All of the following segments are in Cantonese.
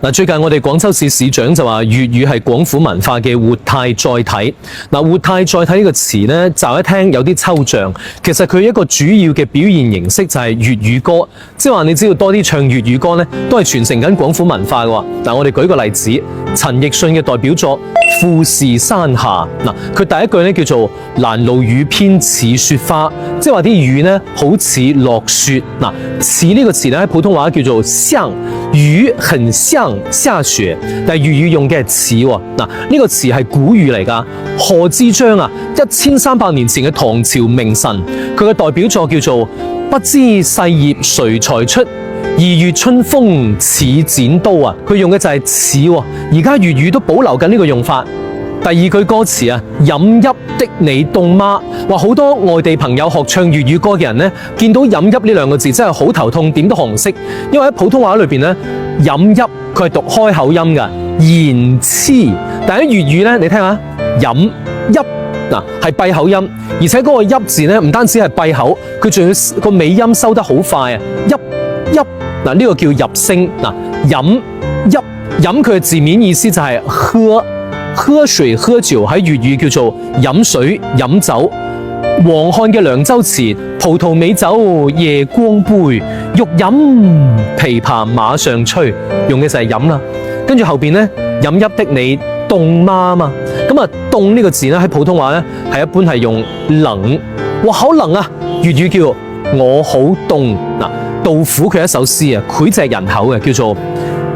嗱，最近我哋廣州市市長就話粵語係廣府文化嘅活態載體。嗱，活態載體呢個詞呢，驟一聽有啲抽象，其實佢一個主要嘅表現形式就係粵語歌，即係話你只要多啲唱粵語歌呢，都係傳承緊廣府文化嘅。嗱，我哋舉個例子，陳奕迅嘅代表作《富士山下》，嗱，佢第一句呢叫做蘭露雨偏似雪花，即係話啲雨呢好似落雪。嗱，似呢個詞呢喺普通話叫做像，雨很像下雪，但係粵語用嘅係似喎。嗱，呢個詞係古語嚟㗎。賀知章啊，1300年前嘅唐朝名臣，佢嘅代表作叫做不知細葉誰裁出，二月春風似剪刀啊。佢用嘅就係似喎。而家粵語都保留緊呢個用法。第二句歌詞啊，飲泣的你凍嗎？話好多外地朋友學唱粵語歌嘅人呢，見到飲泣呢兩個字真係好頭痛，點都學唔識。因為喺普通話裏邊呢，飲泣佢係讀開口音㗎，言痴。但喺粵語呢，你聽下飲泣嗱係閉口音，而且嗰個泣字呢唔單止係閉口，佢仲要個尾音收得好快啊！泣泣嗱呢個叫入聲嗱，飲泣飲佢嘅字面意思就係喝水喝酒，喺粵語叫做飲水飲酒。黃漢嘅涼州詞，葡萄美酒夜光杯，欲飲琵琶馬上吹，用嘅就係飲啦。跟住後邊呢，飲泣的你凍嗎嘛？咁啊，凍呢個字呢喺普通話呢係一般係用冷，哇好冷啊！粵語叫我好凍嗱。杜甫佢一首詩啊，膾炙人口嘅，叫做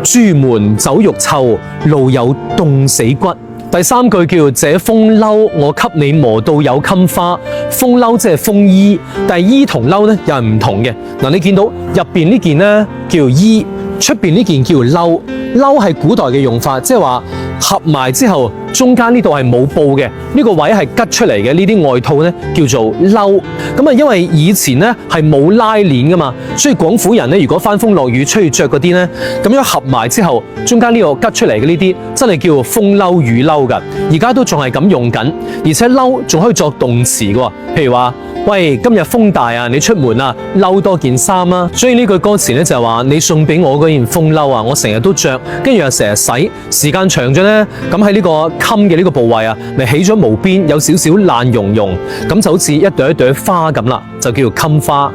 朱門酒肉臭，路有凍死骨。第三句叫這風褸，我給你磨到有襟花。風褸即係風衣，但係衣同褸呢又係唔同嘅。嗱，你見到入邊呢件呢叫衣，出邊呢件叫褸。褸係古代嘅用法，即係話合埋之後中間呢度係冇布嘅，呢個位係吉出嚟嘅。呢啲外套呢叫做褸。咁啊，因為以前呢係冇拉鏈噶嘛，所以廣府人呢如果翻風落雨出去着嗰啲呢，咁樣合埋之後中間呢個吉出嚟嘅呢啲真係叫做風褸雨褸噶。而家都仲係咁用緊，而且褸仲可以作動詞嘅喎。譬如話，喂，今日風大啊，你出門啊，褸多件衫啊。所以呢句歌詞呢就係話你送俾我嗰件風褸啊，我成日都着，跟住又成日洗，時間長咗呢，咁喺呢個襟嘅呢個部位啊，咪起咗毛邊，有少少爛茸茸，咁就好似一朵一朵花咁啦，就叫做襟花。